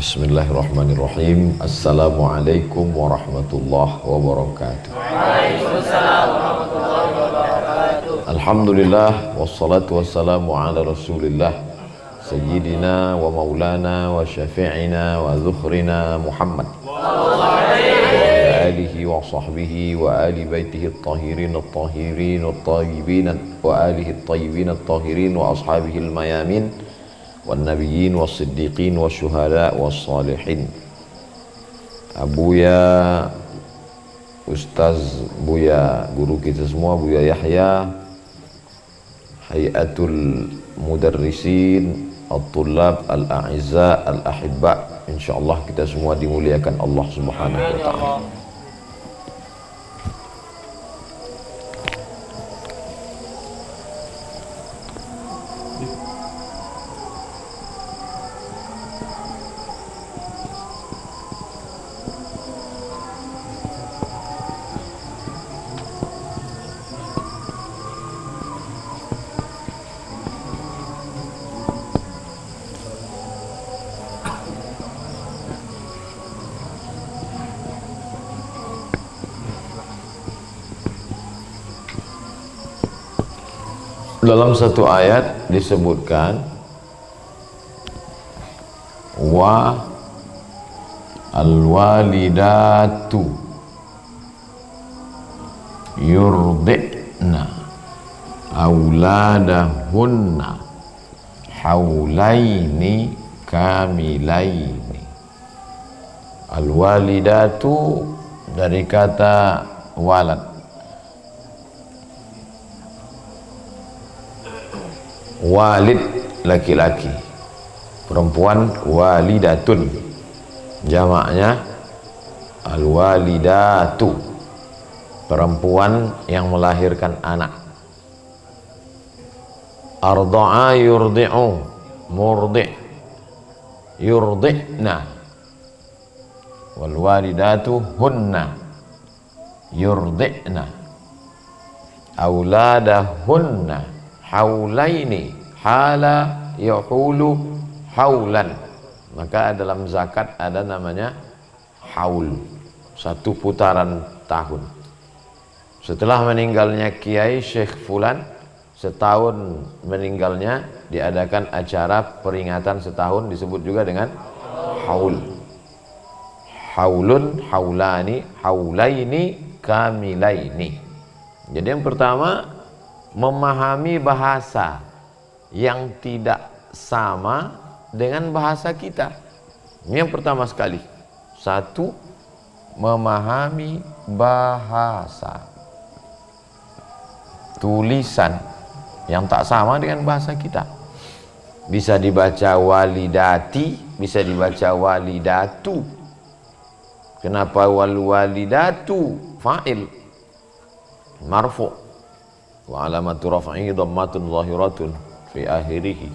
Bismillahirrahmanirrahim. Assalamualaikum warahmatullahi wabarakatuh. Waalaikumsalam warahmatullahi wabarakatuh. Alhamdulillah wassalatu wassalamu ala Rasulillah sayyidina wa maulana wa syafi'ina wa dzukhrina Muhammad wa alihi wa sahbihi wa ali baitihi at-tahirin at-tahirin at-tayyibin wa alihi at-tayyibin at-tahirin wa ashabihi al-mayamin wan nabiyyin was siddiqin was syuhada was salihin. Abuya Ustaz Buya, guru kita semua, Buya Yahya, Hayatul Mudarrisin, Al-Tullab, Al-A'izza, Al-Ahibba. InsyaAllah kita semua dimuliakan Allah Subhanahu wa ta'ala. Dalam satu ayat disebutkan wa al-walidatu yurdi'na auladahunna haulaini kamilaini. Al-walidatu dari kata walad, walid laki-laki, perempuan walidatun, jamaknya al-walidatu, perempuan yang melahirkan anak. Arda'a yurdi'u, murdi', yurdi'na, wal walidatu hunna yurdi'na auladahunna haulaini, hala yahulu haulan. Maka dalam zakat ada namanya haul, satu putaran tahun. Setelah meninggalnya Kiai Syekh Fulan, setahun meninggalnya, diadakan acara peringatan setahun, disebut juga dengan haul. Haulun, haulani, haulaini, kamilaini. Jadi yang pertama, memahami bahasa yang tidak sama dengan bahasa kita. Ini yang pertama sekali. Satu, memahami bahasa, tulisan yang tak sama dengan bahasa kita. Bisa dibaca walidati, bisa dibaca walidatu. Kenapa wal walidatu fa'il marfu' wa alamatu raf'i dhammatun zahiratun fi akhirih.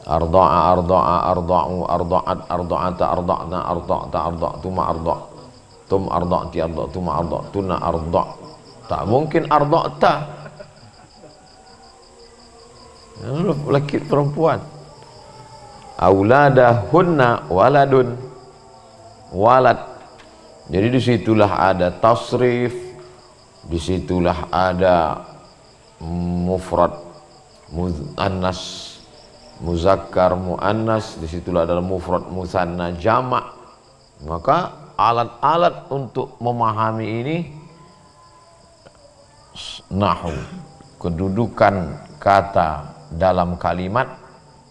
Arda'a arda'a arda'u arda'at arda'ata arda'na arda'ta arda'tuma arda'tum arda'ti arda'tuma arda'tuna arda'. Tak mungkin arda'ta, laki perempuan. Auladahunna waladun, walad. Jadi disitulah ada tasrif, disitulah ada mufrad muannas muzakkar muannas, disitulah ada mufrad musanna jamak. Maka alat-alat untuk memahami ini nahwu, kedudukan kata dalam kalimat,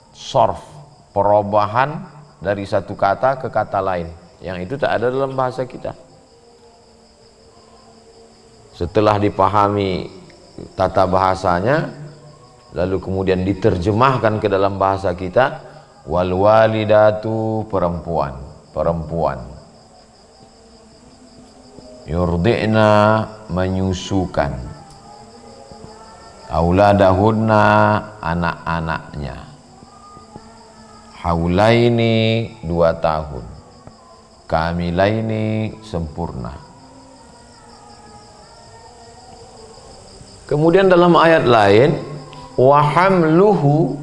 sorf, perubahan dari satu kata ke kata lain, yang itu tak ada dalam bahasa kita. Setelah dipahami tata bahasanya, lalu kemudian diterjemahkan ke dalam bahasa kita. Wal walidatu, perempuan, perempuan. Yurdi'na, menyusukan. Auladahunna, anak-anaknya. Haulaini, 2 tahun. Kamilaini, sempurna. Kemudian dalam ayat lain, wa hamluhu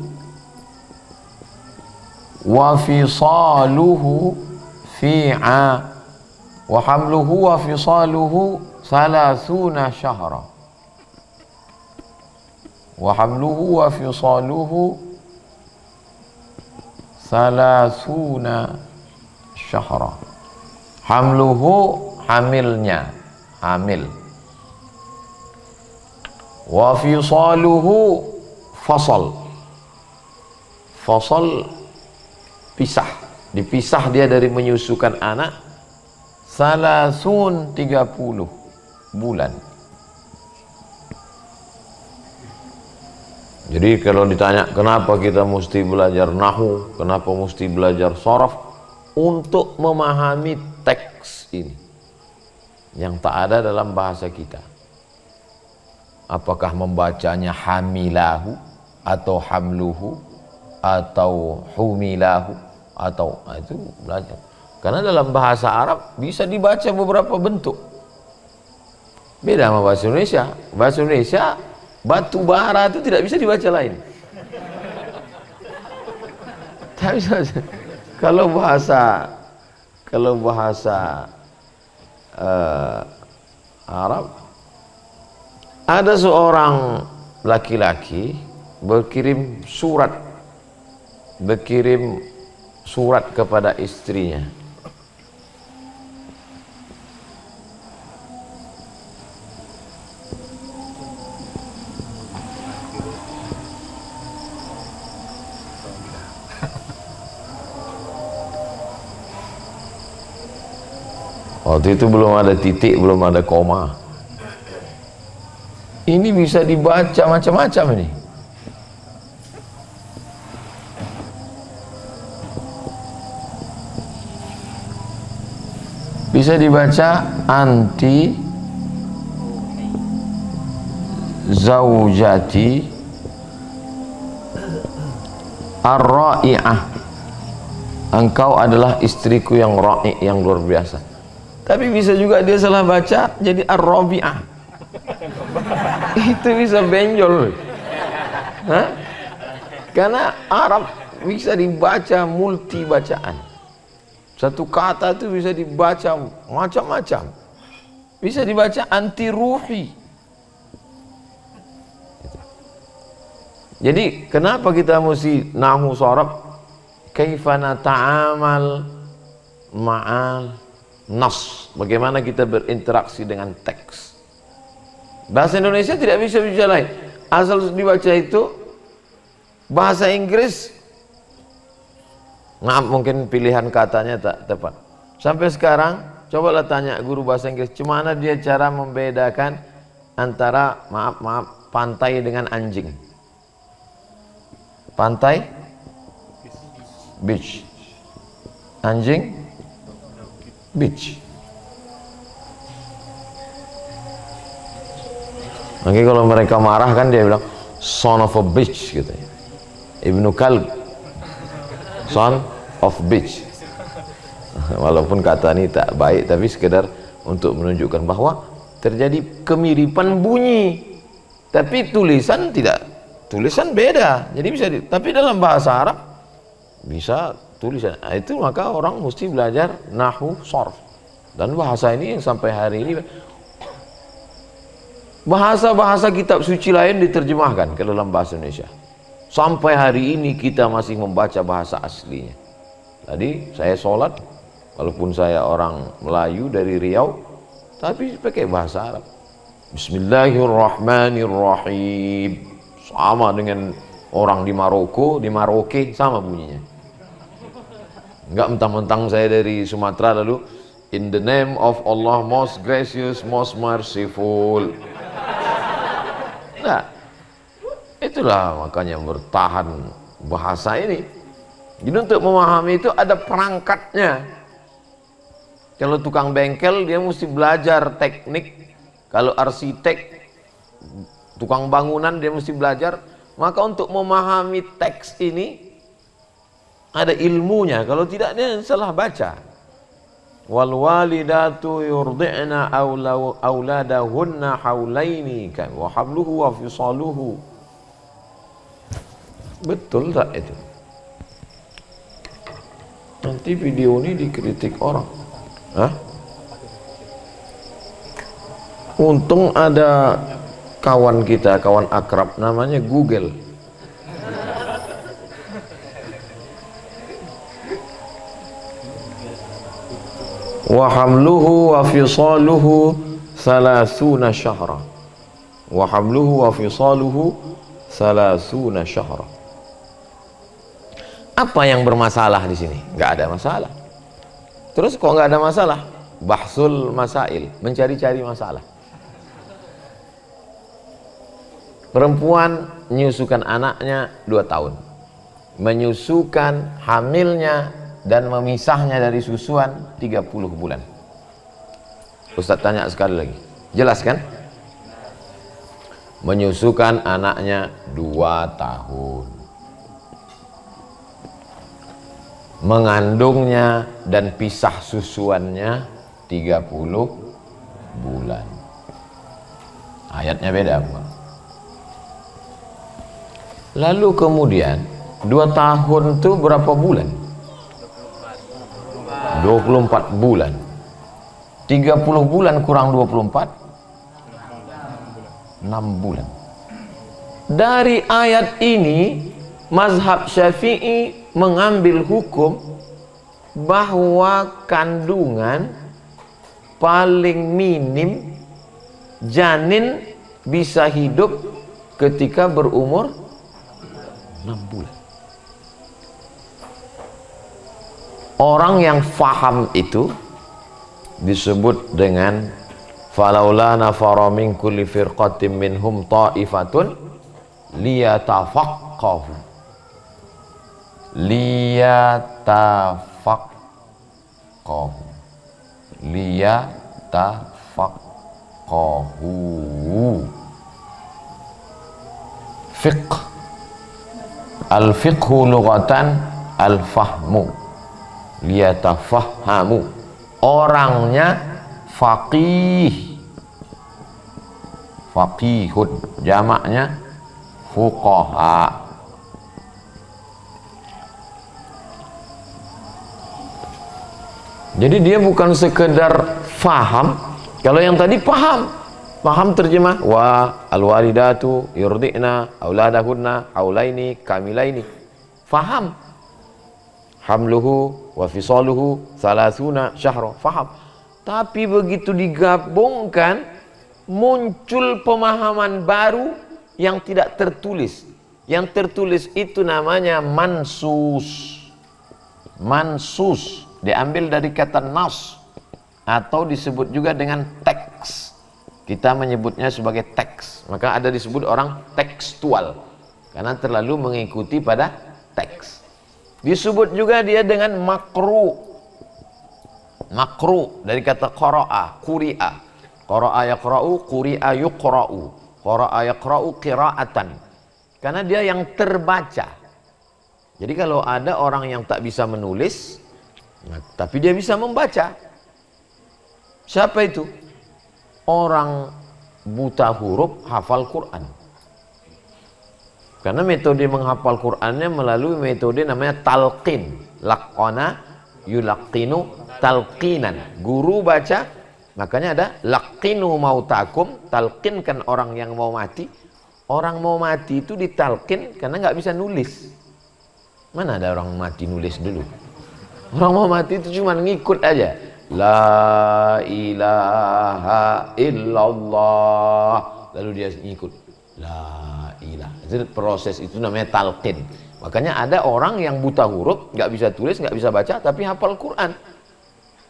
wa fisaluhu wa hamluhu wa fisaluhu salasuna syahra. Wa hamluhu wa fisaluhu salasuna syahra. Hamluhu, hamilnya, hamil. Wa fisaluhu, fasal. Fasal pisah, dipisah dia dari menyusukan anak. Salasun, 30 bulan. Jadi kalau ditanya kenapa kita mesti belajar nahwu, kenapa mesti belajar sharaf, untuk memahami teks ini yang tak ada dalam bahasa kita. Apakah membacanya hamilahu atau hamluhu atau humilahu atau itu belajar. Karena dalam bahasa Arab bisa dibaca beberapa bentuk. Beda sama bahasa Indonesia. Bahasa Indonesia batu bara itu tidak bisa dibaca lain. Tak bisa. Kalau bahasa Arab, ada seorang laki-laki berkirim surat kepada istrinya. Waktu itu belum ada titik, belum ada koma. Ini bisa dibaca macam-macam ini. Bisa dibaca anti zaujati ar-ra'i'ah. Engkau adalah istriku yang ra'i', yang luar biasa. Tapi bisa juga dia salah baca jadi ar-rabi'ah. Itu bisa benjol. Hah? Karena Arab bisa dibaca multi bacaan. Satu kata itu bisa dibaca macam-macam. Bisa dibaca anti ruhi. Jadi kenapa kita mesti nahwu sharaf? Kaifa nata'amal ma'al nas, bagaimana kita berinteraksi dengan teks. Bahasa Indonesia tidak bisa bicara lain, asal dibaca itu. Bahasa Inggris, maaf mungkin pilihan katanya tak tepat. Sampai sekarang cobalah tanya guru bahasa Inggris, gimana dia cara membedakan antara maaf pantai dengan anjing. Pantai, beach. Anjing, beach. Oke, kalau mereka marah kan dia bilang son of a bitch gitu ya. Ibnu Kalb, son of bitch. Walaupun kata ini tak baik, tapi sekedar untuk menunjukkan bahwa terjadi kemiripan bunyi, tapi tulisan tidak. Tulisan beda. Jadi bisa tapi dalam bahasa Arab bisa tulisan. Nah, itu maka orang mesti belajar nahwu sharaf. Dan bahasa ini yang sampai hari ini bahasa-bahasa kitab suci lain diterjemahkan ke dalam bahasa Indonesia. Sampai hari ini kita masih membaca bahasa aslinya. Tadi saya sholat, walaupun saya orang Melayu dari Riau, tapi pakai bahasa Arab. Bismillahirrahmanirrahim. Sama dengan orang di Maroko, di Maroke sama bunyinya. Enggak mentang-mentang saya dari Sumatera lalu in the name of Allah most gracious, most merciful. Nah, itulah makanya bertahan bahasa ini. Jadi untuk memahami itu ada perangkatnya. Kalau tukang bengkel dia mesti belajar teknik. Kalau arsitek, tukang bangunan dia mesti belajar. Maka untuk memahami teks ini ada ilmunya. Kalau tidak dia salah baca. Wal walidatu yurdi'na auladahunna haulaini kan wa habluhu wa fisaluhu Betul tak itu? Nanti video ini dikritik orang. Hah? Untung ada kawan kita, kawan akrab namanya Google. Wa hamluhu wa fisaluhu 30 syahra. Wa hamluhu wa fisaluhu 30 syahra. Apa yang bermasalah di sini? Nggak ada masalah. Terus kok nggak ada masalah? Bahsul masail, mencari-cari masalah. Perempuan menyusukan anaknya 2 tahun, menyusukan hamilnya dan memisahnya dari susuan 30 bulan. Ustaz tanya sekali lagi, jelas kan? Menyusukan anaknya 2 tahun, mengandungnya dan pisah susuannya 30 bulan. Ayatnya beda, bukan? Lalu kemudian 2 tahun itu berapa bulan? 24 bulan. 30 bulan kurang 24, 6 bulan. Dari ayat ini mazhab Syafi'i mengambil hukum bahwa kandungan paling minim janin bisa hidup ketika berumur 6 bulan. Orang yang faham itu disebut dengan falaula nafara min kulli firqatin minhum ta'ifatun liyatafaqahu fiqh. Al-fiqhu lughatan al-fahmu, liyatafahhamu. Orangnya faqih, faqihun, jamaknya fuqaha. Jadi dia bukan sekedar faham. Kalau yang tadi paham terjemah wa alwalidatu yurdi'na auladahunna haulaini kamilaini, faham. Hamluhu wa fisaluhu 30 syahra, faham. Tapi begitu digabungkan muncul pemahaman baru yang tidak tertulis. Yang tertulis itu namanya mansus. Mansus diambil dari kata nas atau disebut juga dengan teks. Kita menyebutnya sebagai teks. Maka ada disebut orang tekstual karena terlalu mengikuti pada teks. Disebut juga dia dengan makru. Makru dari kata qara'a, quri'a. Qara'a yaqra'u, quri'a yuqra'u. Qara'a yaqra'u qira'atan. Karena dia yang terbaca. Jadi kalau ada orang yang tak bisa menulis, tapi dia bisa membaca. Siapa itu? Orang buta huruf hafal Quran. Karena metode menghafal Qurannya melalui metode namanya talqin. Laqana yulaqinu talqinan. Guru baca, makanya ada laqinu mautakum, talqinkan orang yang mau mati. Orang mau mati itu ditalqin karena nggak bisa nulis. Mana ada orang mati nulis dulu? Orang mau mati itu cuma ngikut aja. La ilaha illallah, lalu dia ngikut la ilaha. Itu proses itu namanya talqin. Makanya ada orang yang buta huruf, nggak bisa tulis, nggak bisa baca, tapi hafal Quran.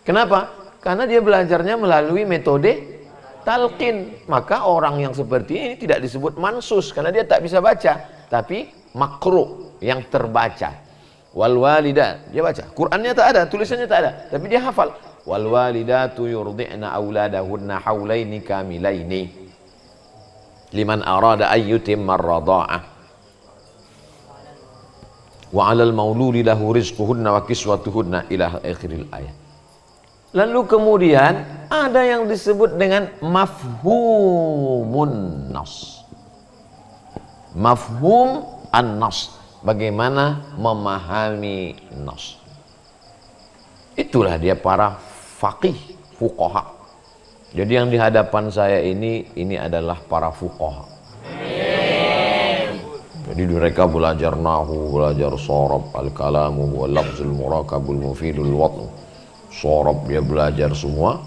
Kenapa? Karena dia belajarnya melalui metode talqin. Maka orang yang seperti ini tidak disebut mansus karena dia tak bisa baca, tapi makru, yang terbaca. Wal walidat, dia baca. Qurannya tak ada, tulisannya tak ada, tapi dia hafal. Wal walidatu yurdi'na auladahunna haulaini kamilaini liman arada ayyutimma ar-radha'ah wa 'alal mauludi lahu rizquhunna wa kiswatuhunna ila akhiril ayat. Lalu kemudian ada yang disebut dengan mafhumun nas. Mafhum an-nas. bagaimana memahami nas. Itulah dia para faqih, fuqaha. Jadi yang di hadapan saya ini adalah para fuqaha. Jadi mereka belajar nahu, belajar sorab, al-kalamu, wal-lafzul murakabul mufidul watnu. Sorab dia belajar semua.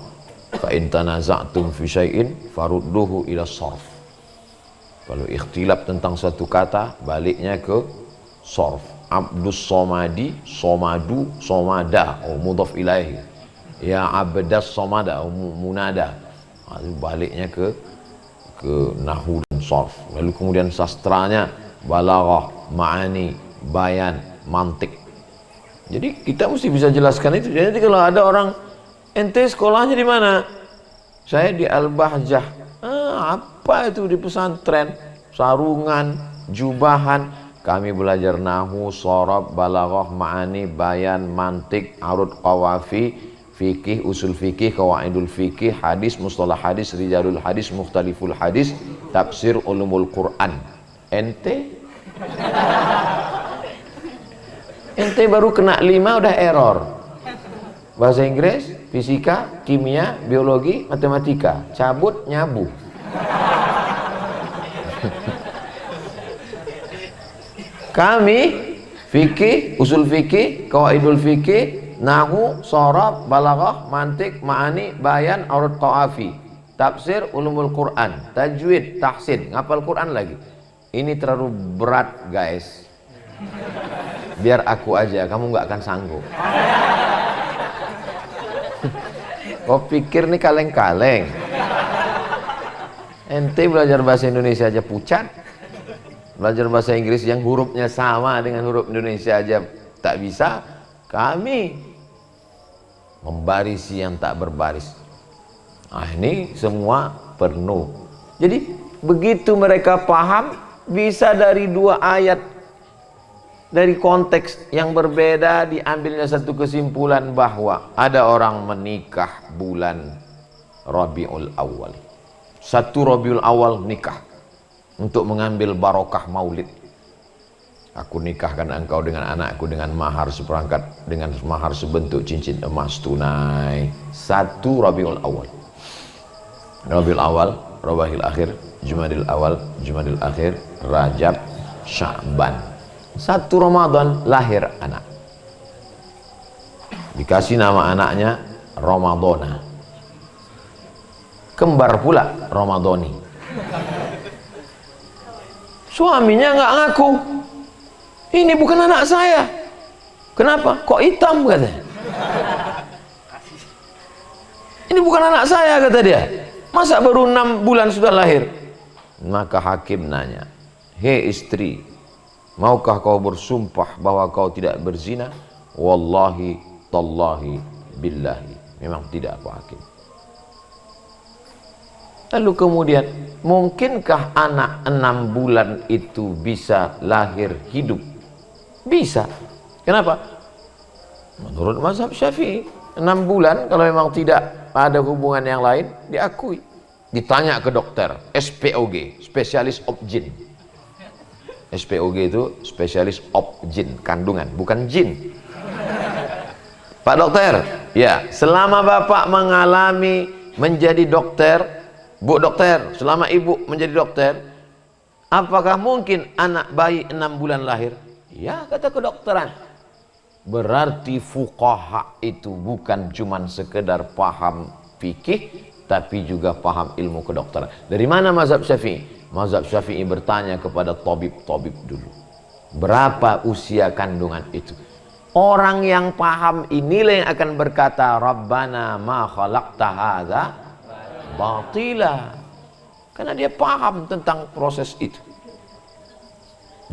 Fa in tanaza'tum fi syai'in farudduhu ila sarf. Kalau ikhtilaf tentang satu kata, baliknya ke sarf. Abdus somadi, somadu, somada, mudhaf ilaihi. Ya abdas somada, munada. Baliknya ke nahwu dan sarf. Lalu kemudian sastranya balaghah, ma'ani, bayan, mantik. Jadi kita mesti bisa jelaskan itu. Jadi kalau ada orang, ente sekolahnya di mana? Saya di Al-Bahjah. Apa itu di pesantren? Sarungan, jubahan. Kami belajar nahwu, sorab, balaghah, ma'ani, bayan, mantik, arud, qawafi, fikih, usul fikih, qawaidul fikih, hadis, mustalah hadis, rijalul hadis, mukhtaliful hadis, tafsir, ulumul Quran. Ente baru kena 5 udah error. Bahasa Inggris, fisika, kimia, biologi, matematika, cabut, nyabu. Kami fikih, usul fikih, qawaidul fikih, nahwu, sorab, balaghah, mantik, ma'ani, bayan, urud qawafi, tafsir, ulumul Quran, tajwid, tahsin, ngapal Quran lagi. Ini terlalu berat guys. Biar aku aja, kamu nggak akan sanggup. Kau pikir nih kaleng-kaleng? Ente belajar bahasa Indonesia aja pucat. Belajar bahasa Inggris yang hurufnya sama dengan huruf Indonesia aja tak bisa. Kami membarisi yang tak berbaris. Ini semua penuh. Jadi begitu mereka paham, bisa dari 2 ayat, dari konteks yang berbeda diambilnya satu kesimpulan bahwa ada orang menikah bulan Rabiul Awal. 1 Rabiul Awal nikah untuk mengambil barokah maulid. Aku nikahkan engkau dengan anakku dengan mahar seperangkat, dengan mahar sebentuk cincin emas tunai. 1 Rabiul Awal. Rabiul Awal, Rabiul Akhir, Jumadil Awal, Jumadil Akhir, Rajab, Sya'ban. 1 Ramadan lahir anak. Dikasih nama anaknya Ramadona. Kembar pula Ramadoni. Suaminya nggak ngaku. Ini bukan anak saya. Kenapa? Kok hitam katanya? Ini bukan anak saya kata dia. Masa baru 6 bulan sudah lahir? Maka hakim nanya, hei istri, maukah kau bersumpah bahwa kau tidak berzina? Wallahi, tallahi, billahi. Memang tidak, Pak Hakim. Lalu kemudian, mungkinkah anak 6 bulan itu bisa lahir hidup? Bisa. Kenapa? Menurut mazhab Syafi'i, 6 bulan kalau memang tidak ada hubungan yang lain, diakui. Ditanya ke dokter, SPOG, spesialis objin. SPOG itu spesialis objin, kandungan, bukan jin. Pak dokter, ya, selama bapak mengalami menjadi dokter, bu dokter, selama ibu menjadi dokter, apakah mungkin anak bayi 6 bulan lahir? Ya, kata kedokteran. Berarti fuqaha itu bukan cuman sekedar paham fikih, tapi juga paham ilmu kedokteran. Dari mana mazhab Syafi'i? Mazhab Syafi'i bertanya kepada tabib-tabib dulu. Berapa usia kandungan itu? Orang yang paham inilah yang akan berkata, Rabbana ma khalaqta hadza batila. Karena dia paham tentang proses itu.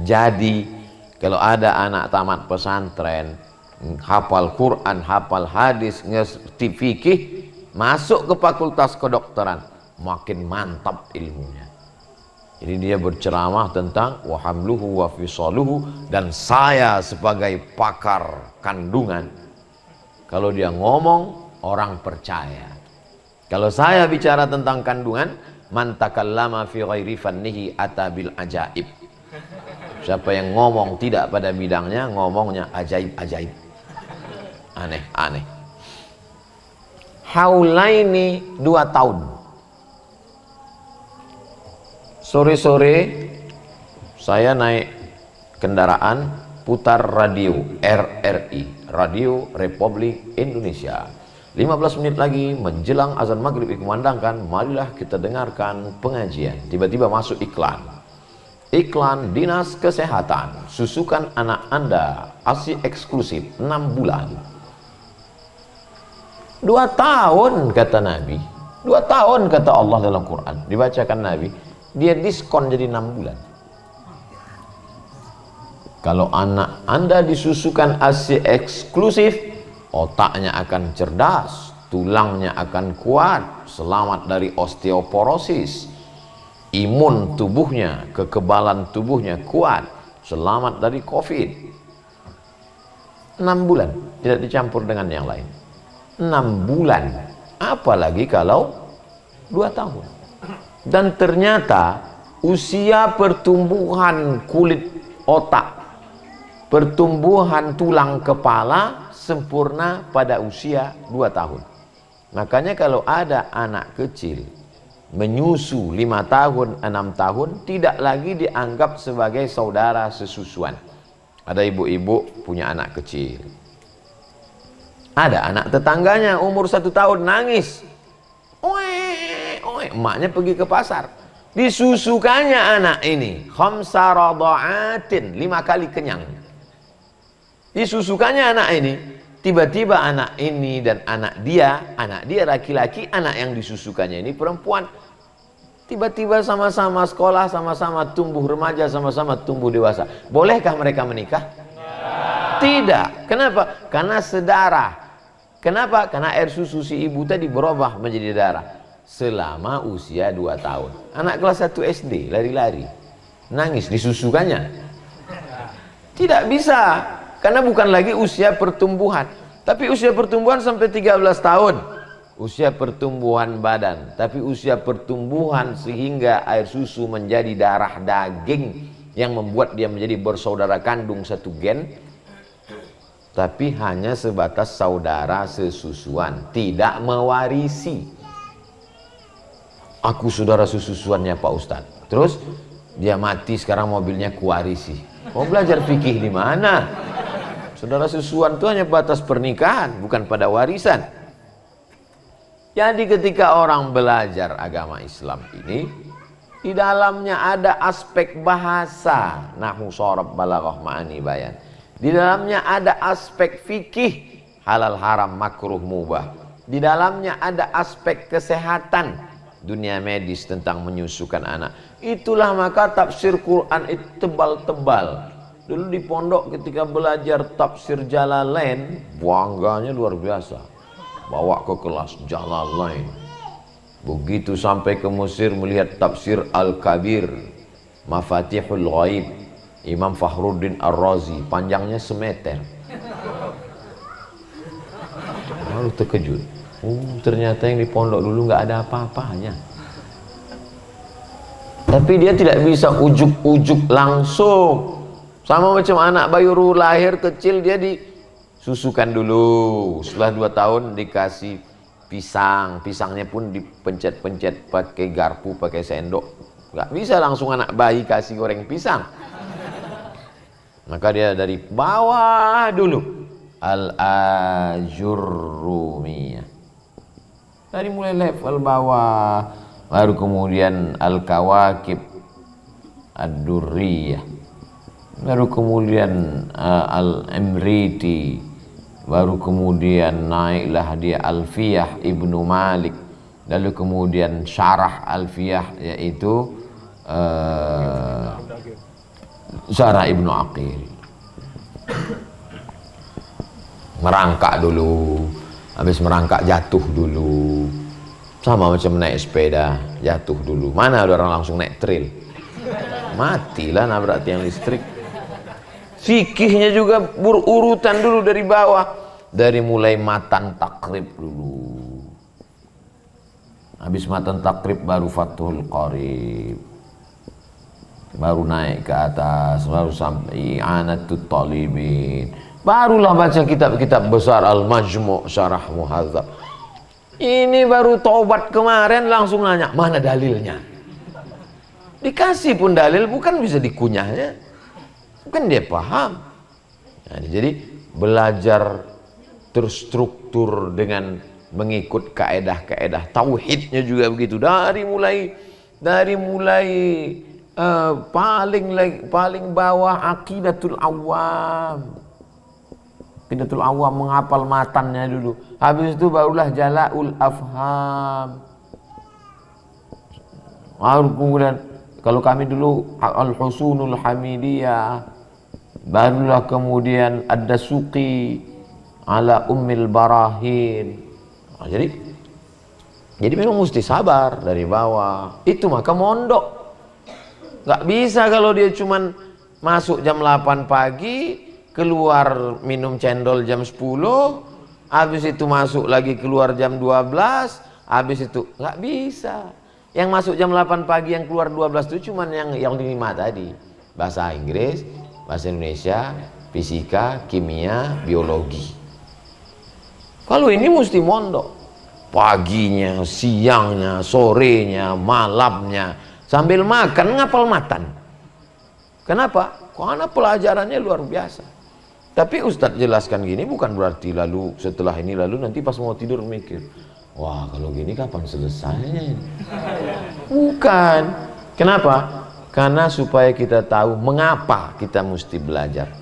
Jadi, kalau ada anak tamat pesantren, hafal Quran, hafal hadis, ngerti fikih, masuk ke fakultas kedokteran, makin mantap ilmunya. Jadi dia berceramah tentang wahamluhu wa fisaluhu, dan saya sebagai pakar kandungan, kalau dia ngomong orang percaya. Kalau saya bicara tentang kandungan, man takallama fi ghairi fannihi ata bil ajaib. Siapa yang ngomong tidak pada bidangnya, ngomongnya ajaib-ajaib, aneh-aneh. Haulaini 2 tahun. Sore-sore saya naik kendaraan, putar radio RRI, Radio Republik Indonesia. 15 menit lagi menjelang azan maghrib dikumandangkan, marilah kita dengarkan pengajian. Tiba-tiba masuk iklan. Iklan Dinas Kesehatan, susukan anak Anda ASI eksklusif 6 bulan. 2 tahun kata Nabi, 2 tahun kata Allah dalam Quran. Dibacakan Nabi, dia diskon jadi 6 bulan. Kalau anak Anda disusukan ASI eksklusif, otaknya akan cerdas, tulangnya akan kuat, selamat dari osteoporosis, imun tubuhnya, kekebalan tubuhnya kuat, selamat dari COVID. 6 bulan, tidak dicampur dengan yang lain. 6 bulan, apalagi kalau 2 tahun. Dan ternyata usia pertumbuhan kulit otak, pertumbuhan tulang kepala sempurna pada usia 2 tahun. Makanya kalau ada anak kecil menyusu 5 tahun, 6 tahun, tidak lagi dianggap sebagai saudara sesusuan. Ada ibu-ibu punya anak kecil, ada anak tetangganya umur 1 tahun nangis, emaknya pergi ke pasar, disusukannya anak ini 5 radha'atin, 5 kali kenyang. Disusukannya anak ini, tiba-tiba anak ini dan anak dia laki-laki, anak yang disusukannya ini perempuan, tiba-tiba sama-sama sekolah, sama-sama tumbuh remaja, sama-sama tumbuh dewasa. Bolehkah mereka menikah? Tidak. Kenapa? Karena sedarah. Kenapa? Karena air susu si ibu tadi berubah menjadi darah selama usia 2 tahun. Anak kelas 1 SD lari-lari, nangis, disusukannya. Tidak bisa. Karena bukan lagi usia pertumbuhan, tapi usia pertumbuhan sampai 13 tahun. Usia pertumbuhan badan, tapi usia pertumbuhan sehingga air susu menjadi darah daging yang membuat dia menjadi bersaudara kandung satu gen, tapi hanya sebatas saudara sesusuan, tidak mewarisi. Aku saudara sesusuannya Pak Ustadz, terus dia mati, sekarang mobilnya kuwarisi. Mau belajar fikih di mana? Saudara sesusuan itu hanya batas pernikahan, bukan pada warisan. Jadi ketika orang belajar agama Islam ini, di dalamnya ada aspek bahasa, nahwu, sharaf, balaghah, ma'ani, bayan. Di dalamnya ada aspek fikih, halal, haram, makruh, mubah. Di dalamnya ada aspek kesehatan, dunia medis tentang menyusukan anak. Itulah maka tafsir Quran itu tebal-tebal. Dulu di pondok ketika belajar tafsir Jalalain, bangganya luar biasa. Bawa ke kelas Jalalain. Begitu sampai ke Mesir melihat tafsir Al-Kabir, Mafatihul Ghaib, Imam Fakhruddin Ar-Razi, panjangnya semeter. Lalu terkejut. Ternyata yang di pondok dulu nggak ada apa-apanya. Tapi dia tidak bisa ujuk-ujuk langsung. Sama macam anak baru lahir kecil, dia disusukan dulu. Setelah 2 tahun dikasih pisang, pisangnya pun dipencet-pencet pakai garpu, pakai sendok. Nggak bisa langsung anak bayi kasih goreng pisang. Maka dia dari bawah dulu, Al-Ajurrumiyah, dari mulai level bawah, baru kemudian Al-Kawakib Ad-Durriyah, baru kemudian Al-Imriti, baru kemudian naiklah dia Alfiyah Ibnu Malik, lalu kemudian syarah Alfiyah yaitu Syarah Ibnu Aqil. Merangkak dulu, habis merangkak jatuh dulu, sama macam naik sepeda, jatuh dulu. Mana ada orang langsung naik trail, matilah nabrak tiang listrik. Fikihnya juga berurutan dulu dari bawah, dari mulai matan takrib dulu, habis matan takrib baru Fathul Qarib, baru naik ke atas, baru sampai i'anatut talibin, barulah baca kitab-kitab besar Al-Majmu' Syarah Muhadzab. Ini baru taubat kemarin langsung nanya mana dalilnya. Dikasih pun dalil bukan bisa dikunyahnya, bukan dia paham. Nah, jadi belajar terstruktur dengan mengikut kaedah-kaedah tauhidnya juga begitu, dari mulai paling bawah aqidatul awam. Aqidatul awam menghafal matannya dulu, habis itu barulah jalaul afham. Kemudian kalau kami dulu al-husunul hamidiyah, barulah kemudian ad-dasuqi ala ummil barahin. Nah, jadi memang mesti sabar dari bawah. Itu maka mondok. Nggak bisa kalau dia cuman masuk jam 8 pagi, keluar minum cendol jam 10, habis itu masuk lagi keluar jam 12, habis itu nggak bisa. Yang masuk jam 8 pagi yang keluar 12 itu cuman yang 5 tadi. Bahasa Inggris, bahasa Indonesia, fisika, kimia, biologi. Kalau ini mesti mondok. Paginya, siangnya, sorenya, malamnya, sambil makan ngapal matan. Kenapa? Karena pelajarannya luar biasa. Tapi Ustadz jelaskan gini bukan berarti lalu setelah ini lalu nanti pas mau tidur mikir, wah kalau gini kapan selesainya ini? Bukan. Kenapa? Karena supaya kita tahu mengapa kita mesti belajar.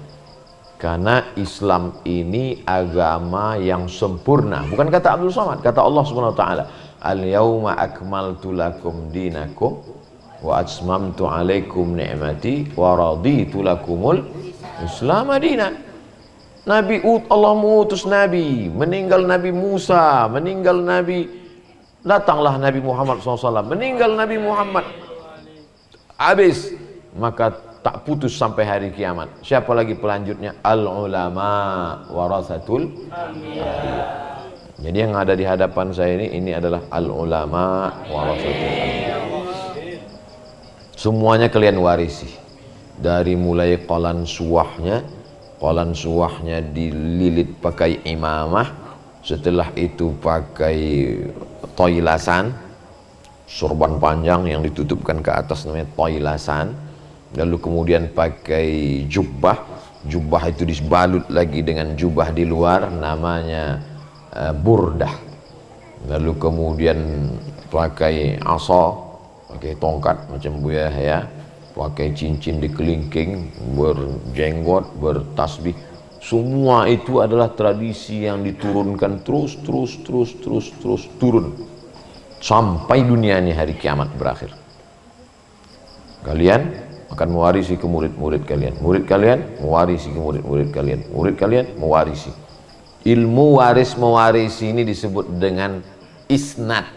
Karena Islam ini agama yang sempurna. Bukan kata Abdul Somad, kata Allah Subhanahu wa taala, "Al-yauma akmaltu lakum dinakum wa atmamtu alaikum ni'mati wa raditu lakumul Islam madina." Allah mengutus Nabi, meninggal Nabi Musa, datanglah Nabi Muhammad SAW, meninggal Nabi Muhammad, habis, maka tak putus sampai hari kiamat. Siapa lagi pelanjutnya? Al-ulama warasatul anbiya. Jadi yang ada di hadapan saya ini adalah al-ulama warasatul anbiya. Semuanya kalian warisi. Dari mulai qalan suwahnya dililit pakai imamah, setelah itu pakai toilasan, sorban panjang yang ditutupkan ke atas namanya toilasan, lalu kemudian pakai jubah itu dibalut lagi dengan jubah di luar namanya burdah, lalu kemudian pakai asa, pakai tongkat macam Buya ya, pakai cincin di kelingking, berjenggot, bertasbih. Semua itu adalah tradisi yang diturunkan terus turun sampai dunia ini hari kiamat berakhir. Kalian akan mewarisi ke murid-murid kalian, murid kalian mewarisi ke murid-murid kalian, murid kalian mewarisi. Ilmu waris mewarisi ini disebut dengan isnad.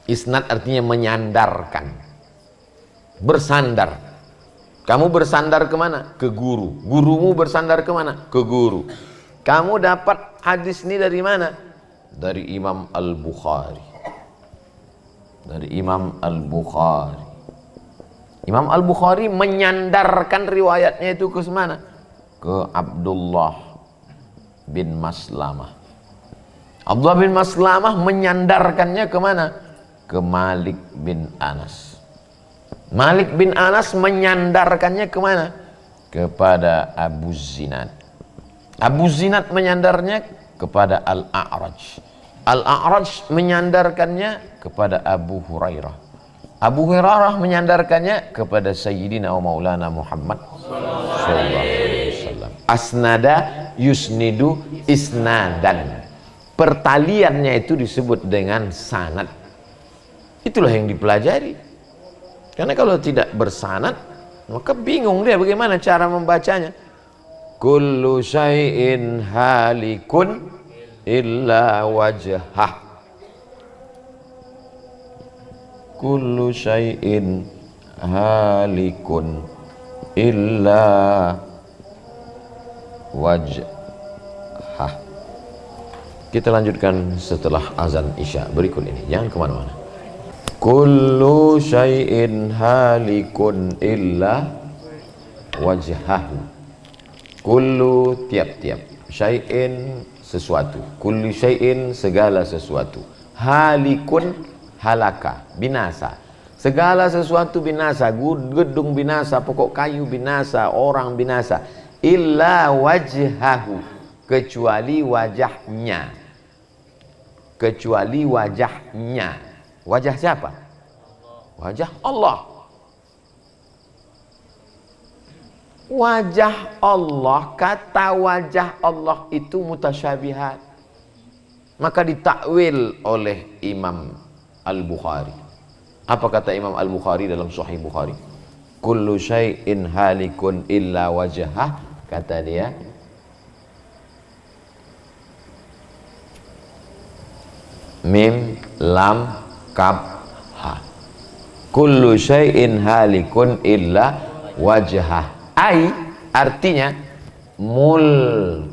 Isnad artinya menyandarkan, bersandar. Kamu bersandar kemana? Ke guru. Gurumu bersandar kemana? Ke guru. Kamu dapat hadis ini dari mana? Dari Imam Al-Bukhari. Dari Imam Al-Bukhari. Imam Al-Bukhari menyandarkan riwayatnya itu ke mana? Ke Abdullah bin Maslamah. Abdullah bin Maslamah menyandarkannya ke mana? Ke Malik bin Anas. Malik bin Anas menyandarkannya ke mana? Kepada Abu Zinad. Abu Zinad menyandarnya kepada Al-A'raj. Al-A'raj menyandarkannya kepada Abu Hurairah. Abu Hurairah menyandarkannya kepada Sayyidina wa Maulana Muhammad sallallahu alaihi wasallam. Asnada yusnidu isnadan. Pertaliannya itu disebut dengan sanad. Itulah yang dipelajari. Karena kalau tidak bersanad, maka bingung dia bagaimana cara membacanya. Kullu syai'in halikun illa wajhah. Kullu syai'in halikun illa wajhah. Kita lanjutkan setelah azan Isya berikut ini. Jangan kemana-mana. Kullu syai'in halikun illa wajhahu. Kullu tiap-tiap, syai'in sesuatu, kullu syai'in segala sesuatu, halikun halaka binasa, segala sesuatu binasa, gedung binasa, pokok kayu binasa, orang binasa, illa wajhahu, kecuali wajahnya, kecuali wajahnya. Wajah siapa? Wajah Allah. Wajah Allah, kata wajah Allah itu mutasyabihat, maka ditakwil oleh Imam Al-Bukhari. Apa kata Imam Al-Bukhari dalam Sahih Bukhari? Kullu syai'in halikun illa wajhah, kata dia, mim lam kaf ha, kullu syai'in halikun illa wajhah, ai artinya mulkahu,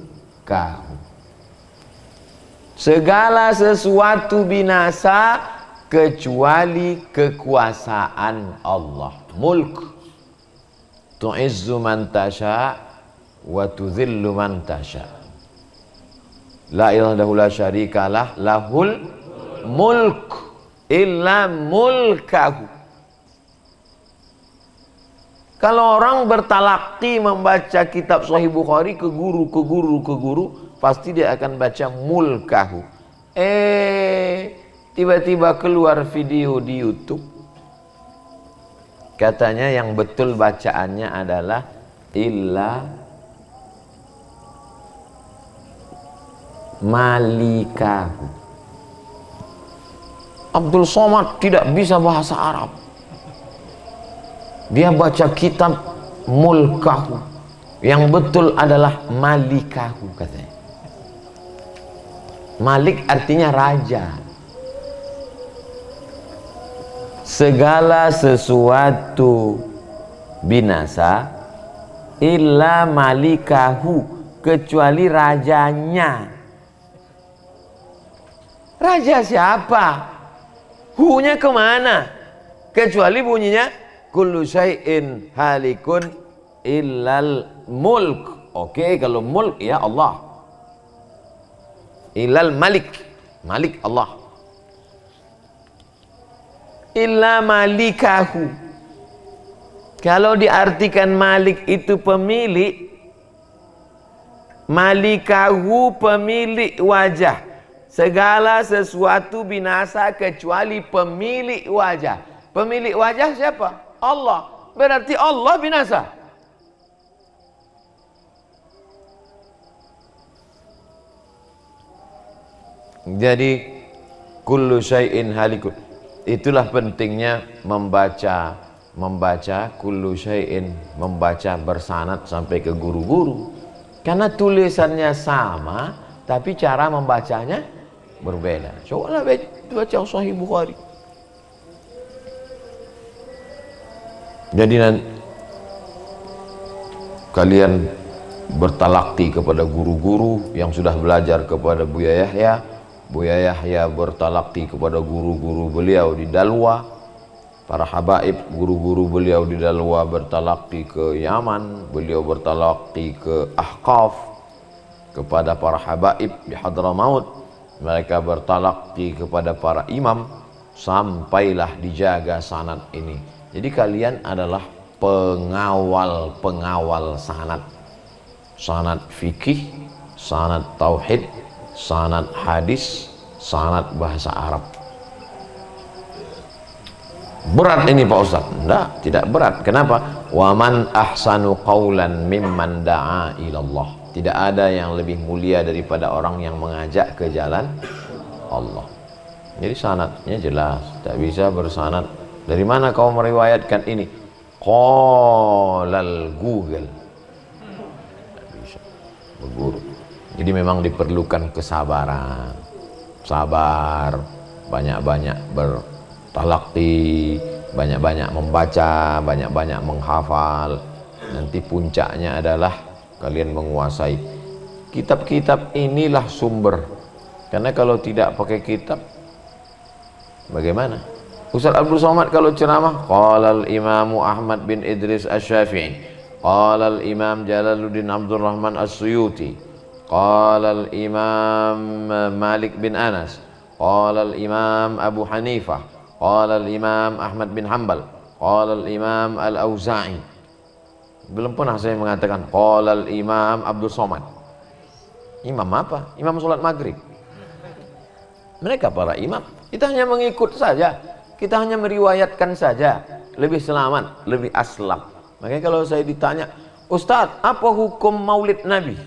segala sesuatu binasa kecuali kekuasaan Allah. Mulk, tu'izzu man tasha wa tudhillu man tasha, la ilaha illallah la syarikalah, lahul mulk illa mulkahu. Kalau orang bertalaki membaca kitab Sahih Bukhari ke guru, pasti dia akan baca mulkahu. Tiba-tiba keluar video di YouTube, katanya yang betul bacaannya adalah illa malikahu. Abdul Somad tidak bisa bahasa Arab, dia baca kitab mulkahu, yang betul adalah malikahu katanya. Malik artinya raja. Segala sesuatu binasa illa malikahu, kecuali rajanya. Raja siapa? Hu-nya kemana? Kecuali bunyinya kullu syai'in halikun illal mulk. Oke, kalau mulk ya Allah. Illal malik, malik Allah. Illa malikahu, kalau diartikan malik itu pemilik, malikahu pemilik wajah. Segala sesuatu binasa kecuali pemilik wajah. Pemilik wajah siapa? Allah. Berarti Allah binasa. Jadi kullu syai'in halikun. Itulah pentingnya membaca kullu syai'in, membaca bersanad sampai ke guru-guru. Karena tulisannya sama, tapi cara membacanya berbeda. Cobalah baca Sahih Bukhari. Jadi kalian bertalakti kepada guru-guru yang sudah belajar kepada Buya Yahya. Buya Yahya bertalakti kepada guru-guru beliau di Dalwa. Para habaib, guru-guru beliau di Dalwa bertalakti ke Yaman. Beliau bertalakti ke Ahqaf kepada para habaib di Hadramaut. Mereka bertalakti kepada para imam, sampailah dijaga sanad ini. Jadi kalian adalah pengawal sanad. Sanad fikih, sanad tauhid, sanad hadis, sanad bahasa Arab. Berat ini Pak Ustaz? Enggak, tidak berat. Kenapa? Waman ahsanu qawlan mimman da'a ilallah. Tidak ada yang lebih mulia daripada orang yang mengajak ke jalan Allah. Jadi sanadnya jelas, tak bisa bersanad. Dari mana kau meriwayatkan ini? Qalal Google. Tak bisa. Berguru. Jadi memang diperlukan kesabaran. Sabar, banyak-banyak bertalakti, banyak-banyak membaca, banyak-banyak menghafal. Nanti puncaknya adalah kalian menguasai kitab-kitab. Inilah sumber. Karena kalau tidak pakai kitab, bagaimana? Ustaz Abdul Somad kalau ceramah, qala al-Imam Ahmad bin Idris Asy-Syafi'i, qala al-Imam Jalaluddin Abdul Rahman As-Suyuti, qala al-Imam Malik bin Anas, qala al-Imam Abu Hanifah, qala al-Imam Ahmad bin Hanbal, qala al-Imam Al-Auza'i. Belum pernah saya mengatakan qala al-Imam Abdul Somad. Imam apa? Imam sholat maghrib. Mereka para imam. Kita hanya mengikut saja. Kita hanya meriwayatkan saja, lebih selamat, lebih aslam. Makanya kalau saya ditanya, Ustadz, apa hukum maulid Nabi?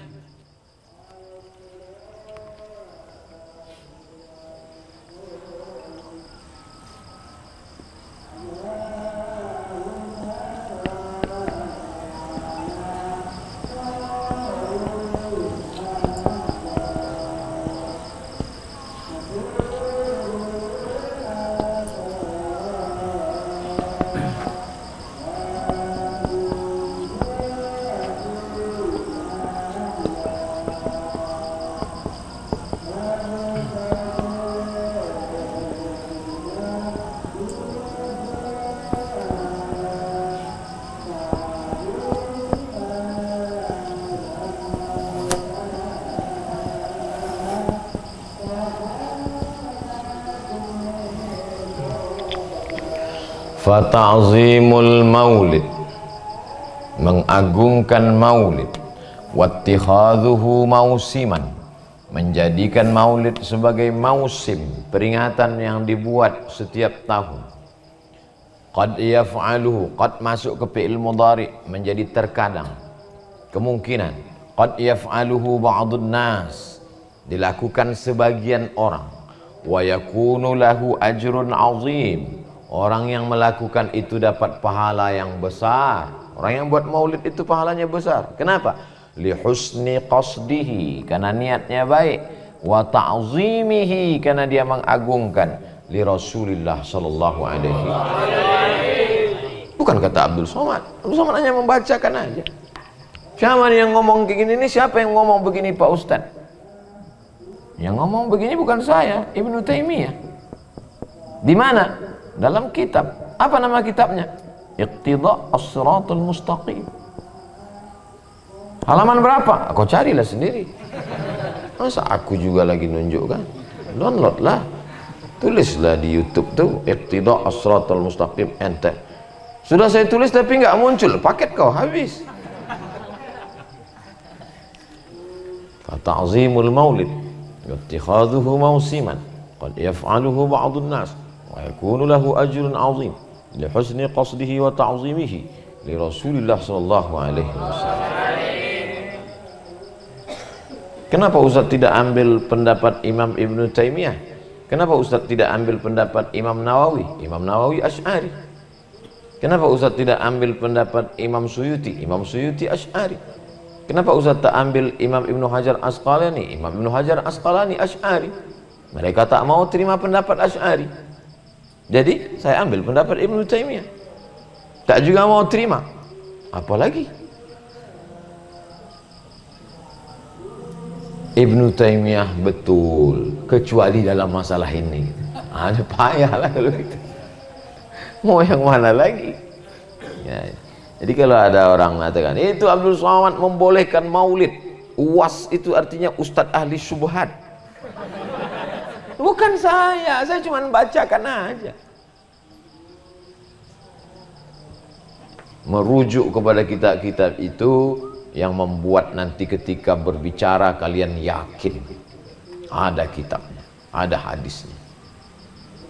Fata'zimul maulid, mengagungkan maulid, wattikhadhuhu mausiman, menjadikan maulid sebagai mausim, peringatan yang dibuat setiap tahun. Qad yaf'aluhu, qad masuk ke fi'il mudhari, menjadi terkadang, kemungkinan. Qad yaf'aluhu ba'dun nas, dilakukan sebagian orang. Wa yakunu lahu ajrun 'azim, orang yang melakukan itu dapat pahala yang besar. Orang yang buat maulid itu pahalanya besar. Kenapa? Li husni qasdihi, karena niatnya baik. Wa ta'zimihi, karena dia mengagungkan. Li Rasulillah sallallahu alaihi wasallam. Bukan kata Abdul Somad. Abdul Somad hanya membacakan aja. Siapa yang ngomong kayak gini? Ini siapa yang ngomong begini Pak Ustaz? Yang ngomong begini bukan saya, Ibnu Taimiyah. Di mana? Dalam kitab. Apa nama kitabnya? Iqtida' as-siratal mustaqim. Halaman berapa? Kau carilah sendiri. Masa aku juga lagi nunjukkan? Download lah. Tulislah di YouTube tuh Iqtida' as-siratal mustaqim, enter. Sudah saya tulis tapi nggak muncul, paket kau habis. Ta'zimul maulid wattikhadhuhu mausiman qad yaf'aluhu ba'dun nas wa yakunu lahu ajrun 'azim li husni qasdihi wa ta'zimihi li Rasulillah sallallahu alaihi wasallam. Kenapa Ustaz tidak ambil pendapat Imam Ibnu Taimiyah? Kenapa Ustaz tidak ambil pendapat Imam Nawawi? Imam Nawawi Asy'ari. Kenapa Ustaz tidak ambil pendapat Imam Suyuti? Imam Suyuti Asy'ari. Kenapa Ustaz tak ambil Imam Ibnu Hajar Asqalani? Imam Ibnu Hajar Asqalani Asy'ari. Mereka tak mau terima pendapat Asy'ari. Jadi saya ambil pendapat Ibnu Taimiyah. Tak juga mau terima. Apalagi Ibnu Taimiyah betul, kecuali dalam masalah ini. Ada payah lah kalau gitu. Mau yang mana lagi? Ya. Jadi kalau ada orang mengatakan itu Abdul Somad membolehkan maulid, UAS itu artinya Ustadz ahli syubhat. Bukan saya cuma bacakan aja. Merujuk kepada kitab-kitab itu yang membuat nanti ketika berbicara kalian yakin ada kitabnya, ada hadisnya.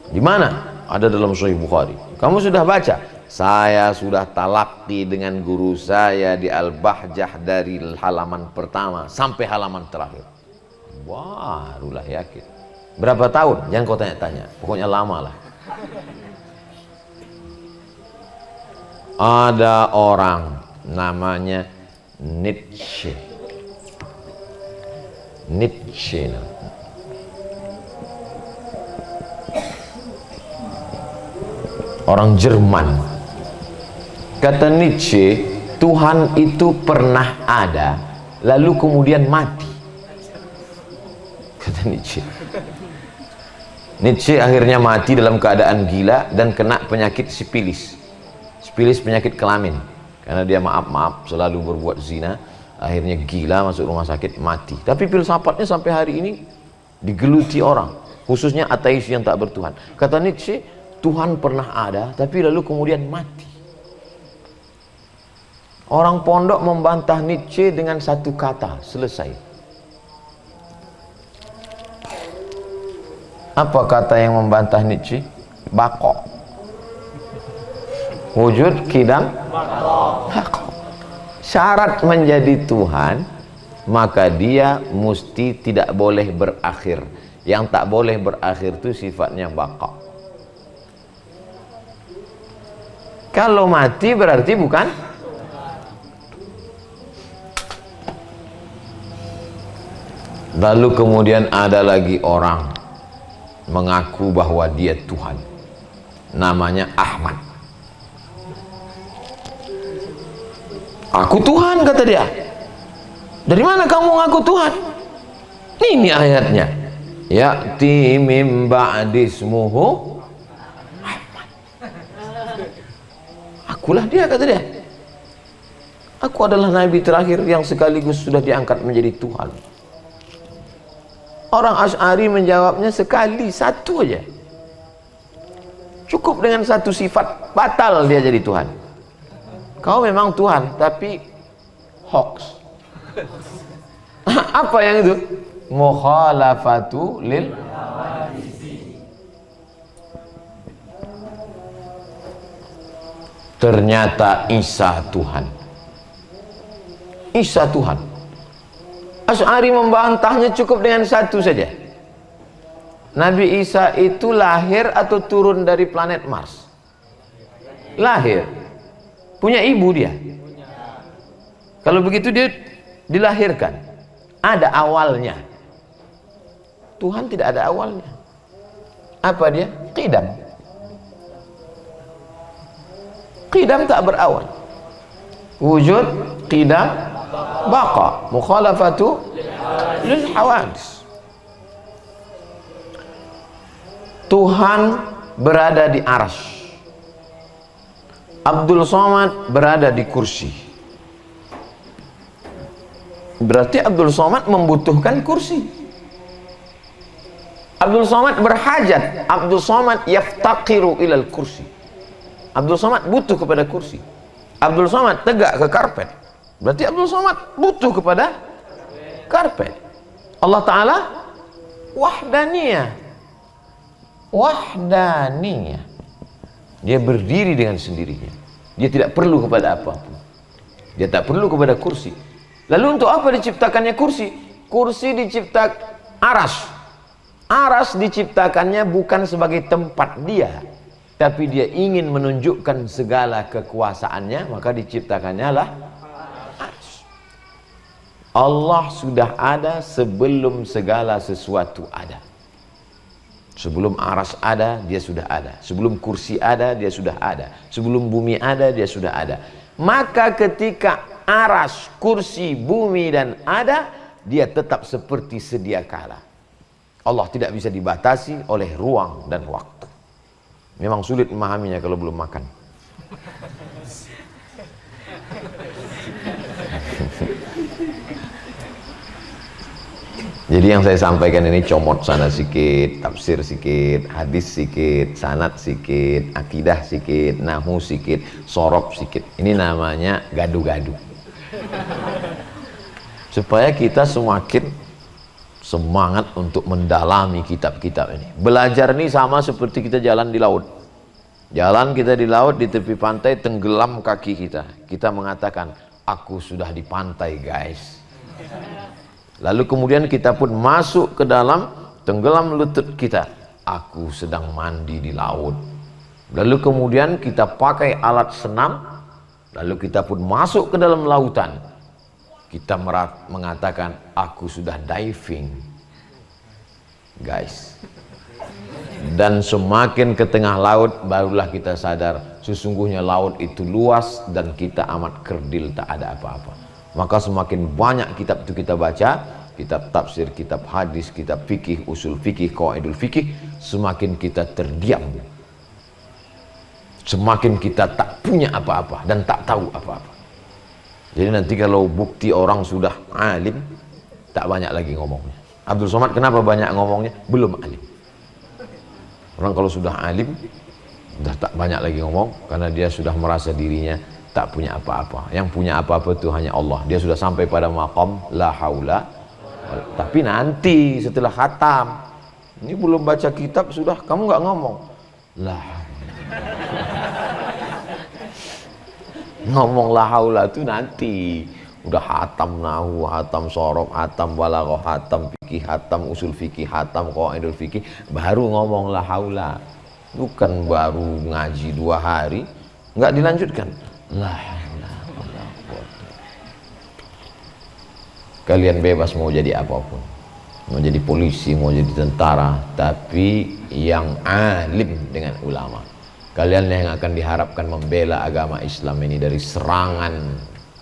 Di mana? Ada dalam Sahih Bukhari. Kamu sudah baca? Saya sudah talaqi dengan guru saya di Al-Bahjah dari halaman pertama sampai halaman terakhir. Barulah yakin. Berapa tahun? Jangan kau tanya-tanya. Pokoknya lama lah. Ada orang namanya Nietzsche. Nietzsche. Orang Jerman. Kata Nietzsche, Tuhan itu pernah ada, lalu kemudian mati. Kata Nietzsche. Nietzsche akhirnya mati dalam keadaan gila dan kena penyakit sipilis. Sipilis penyakit kelamin. Karena dia maaf-maaf selalu berbuat zina, akhirnya gila, masuk rumah sakit, mati. Tapi filsafatnya sampai hari ini digeluti orang, khususnya ateis yang tak bertuhan. Kata Nietzsche, Tuhan pernah ada, tapi lalu kemudian mati. Orang pondok membantah Nietzsche dengan satu kata, selesai. Apa kata yang membantah Nietzsche? Bako. Wujud, kidam, bako. Syarat menjadi Tuhan, maka dia mesti tidak boleh berakhir. Yang tak boleh berakhir itu sifatnya bako. Kalau mati berarti bukan. Lalu kemudian ada lagi orang mengaku bahwa dia Tuhan, namanya Ahmad. Aku Tuhan, kata dia. Dari mana kamu ngaku Tuhan? Ini ayatnya. Ya'ti mim ba'dismuhu Ahmad. Akulah dia, kata dia. Aku adalah nabi terakhir yang sekaligus sudah diangkat menjadi Tuhan. Orang Asy'ari menjawabnya sekali, satu aja. Cukup dengan satu sifat, batal dia jadi Tuhan. Kau memang Tuhan, tapi hoax. Apa yang itu? Mukhalafatu lil. Ternyata Isa Tuhan. Isa Tuhan. Asy'ari membantahnya cukup dengan satu saja. Nabi Isa itu lahir atau turun dari planet Mars? Lahir. Punya ibu dia. Kalau begitu dia dilahirkan. Ada awalnya. Tuhan tidak ada awalnya. Apa dia? Qidam. Qidam tak berawal. Wujud, qidam, baqa, mukhalafatu lil hawadis. Tuhan berada di arsy. Abdul Somad berada di kursi. Berarti Abdul Somad membutuhkan kursi. Abdul Somad berhajat. Abdul Somad yaftaqiru ilal kursi. Abdul Somad butuh kepada kursi. Abdul Somad tegak ke karpet. Berarti Abdul Somad butuh kepada karpet. Allah Ta'ala wahdaniyah. Wahdaniyah. Dia berdiri dengan sendirinya. Dia tidak perlu kepada apapun. Dia tak perlu kepada kursi. Lalu untuk apa diciptakannya kursi? Kursi diciptakan aras. Aras diciptakannya bukan sebagai tempat dia, tapi dia ingin menunjukkan segala kekuasaannya, maka diciptakannya lah aras. Allah sudah ada sebelum segala sesuatu ada. Sebelum aras ada, dia sudah ada. Sebelum kursi ada, dia sudah ada. Sebelum bumi ada, dia sudah ada. Maka ketika aras, kursi, bumi dan ada, dia tetap seperti sedia kala. Allah tidak bisa dibatasi oleh ruang dan waktu. Memang sulit memahaminya kalau belum makan. Jadi yang saya sampaikan ini comot sana sikit, tafsir sikit, hadis sikit, sanad sikit, akidah sikit, nahu sikit, sorob sikit. Ini namanya gadu-gadu. Supaya kita semakin semangat untuk mendalami kitab-kitab ini. Belajar ini sama seperti kita jalan di laut. Jalan kita di laut, di tepi pantai, tenggelam kaki kita. Kita mengatakan, aku sudah di pantai guys. Lalu kemudian kita pun masuk ke dalam, tenggelam lutut kita. Aku sedang mandi di laut. Lalu kemudian kita pakai alat senam. Lalu kita pun masuk ke dalam lautan. Kita mengatakan, aku sudah diving. Guys. Dan semakin ke tengah laut, barulah kita sadar, sesungguhnya laut itu luas dan kita amat kerdil, tak ada apa-apa. Maka semakin banyak kitab itu kita baca, kitab tafsir, kitab hadis, kitab fikih, usul fikih, qawaidul fikih, semakin kita terdiam, semakin kita tak punya apa-apa dan tak tahu apa-apa. Jadi nanti kalau bukti orang sudah alim, tak banyak lagi ngomongnya. Abdul Somad kenapa banyak ngomongnya? Belum alim. Orang kalau sudah alim, sudah tak banyak lagi ngomong, karena dia sudah merasa dirinya tak punya apa-apa. Yang punya apa-apa itu hanya Allah. Dia sudah sampai pada maqam la haula. Tapi nanti setelah khatam, ini belum baca kitab sudah kamu nggak ngomong la haula. Ngomong la haula itu nanti udah hatam nahu, hatam sorof, hatam balaghah, hatam fikih, hatam usul fikih, hatam qawaidul fikih, baru ngomong la haula. Bukan baru ngaji 2 hari nggak dilanjutkan la haula wala quwwata. Kalian bebas mau jadi apapun, mau jadi polisi, mau jadi tentara, tapi yang alim dengan ulama. Kalian yang akan diharapkan membela agama Islam ini dari serangan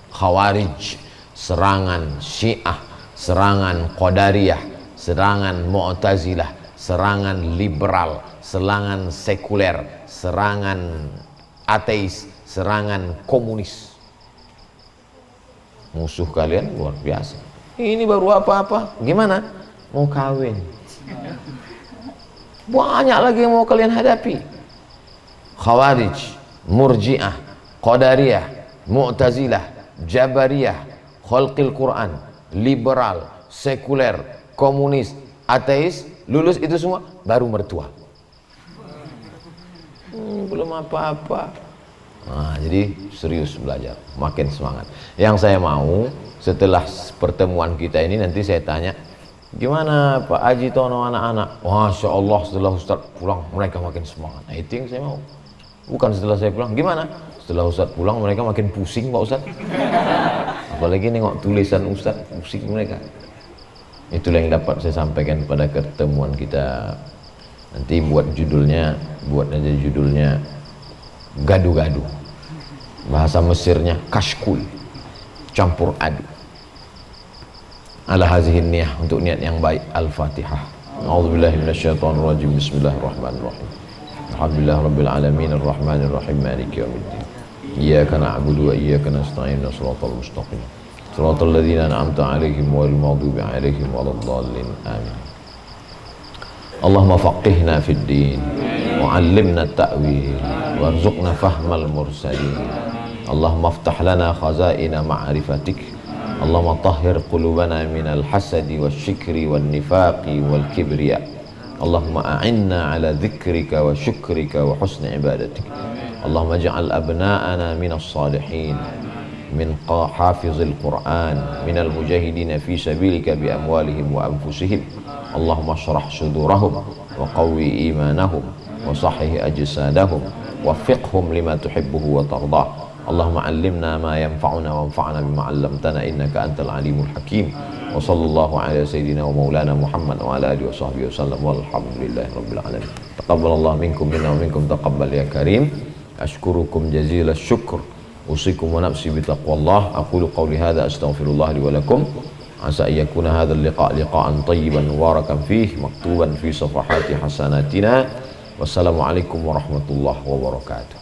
Khawarij, serangan Syiah, serangan Qadariyah, serangan Mu'tazilah, serangan liberal, serangan sekuler, serangan ateis, serangan komunis. Musuh kalian luar biasa. Ini baru apa-apa, gimana? Mau kawin. Banyak lagi yang mau kalian hadapi. Khawarij, Murji'ah, Qadariyah, Mu'tazilah, Jabariyah, Khalqil Quran, liberal, sekuler, komunis, ateis, lulus itu semua baru mertua. Belum apa-apa. Nah, jadi serius belajar, makin semangat. Yang saya mau setelah pertemuan kita ini nanti saya tanya, gimana Pak Haji Tono anak-anak? Masya Allah setelah Ustadz pulang mereka makin semangat. Nah itu yang saya mau. Bukan setelah saya pulang, gimana? Setelah Ustadz pulang mereka makin pusing Pak Ustadz. Apalagi nengok tulisan Ustadz, pusing mereka. Itulah yang dapat saya sampaikan pada pertemuan kita. Nanti buat judulnya, buat aja judulnya gadu-gadu. Bahasa Mesirnya kashkul, campur adu. Ala hazihin niyah, untuk niat yang baik. Al-Fatihah. A'udzubillahi minasyaitonirrajim. Bismillahirrahmanirrahim. Alhamdulillah rabbil alamin arrahmanir rahim maliki yaumiddin. Iyyaka na'budu wa iyyaka nasta'in shiratal mustaqim. Shiratal ladzina an'amta 'alaihim ghairil maghdubi 'alaihim waladdallin. Amin. Allahumma faqihna fid din wa 'allimna at-ta'wil warzuqna fahmal mursalin. Allahumma iftah lana khazaina ma'rifatik. Allahumma tahhir qulubana minal hasadi wasyikri wan nifaqi wal kibriya. Allahumma a'inna ala dzikrika wa syukrika wa husni ibadatik. Allahumma ja'al abna'ana minas salihin, min hafizil Qur'an, minal mujahidina fi sabilika bi amwalihim wa anfusihim. Allahumma syrah sudurahum wa qawwi imanahum wa sahih ajsadahum waffiqhum lima tuhibbuhu wa tardah. Allahumma 'allimna ma yanfa'una wanfa'na bima 'allamtana innaka antal alimul hakim. Wa sallallahu ala sayyidina wa maulana Muhammad wa ala alihi wa sahbihi wasallam walhamdulillahi rabbil alamin. Taqabbalallahu minkum minna wa minkum taqabbal ya karim. Ashkurukum jazila syukr. Usikum wa nafsi bitaqwallah. Aqulu qawli hadha astaghfirullah li wa lakum. Asa ayyakuna hadha al-liqa' liqa'an tayyiban mubarakan fihi maktuban fi safahati hasanatina. Wassalamualaikum warahmatullahi wabarakatuh.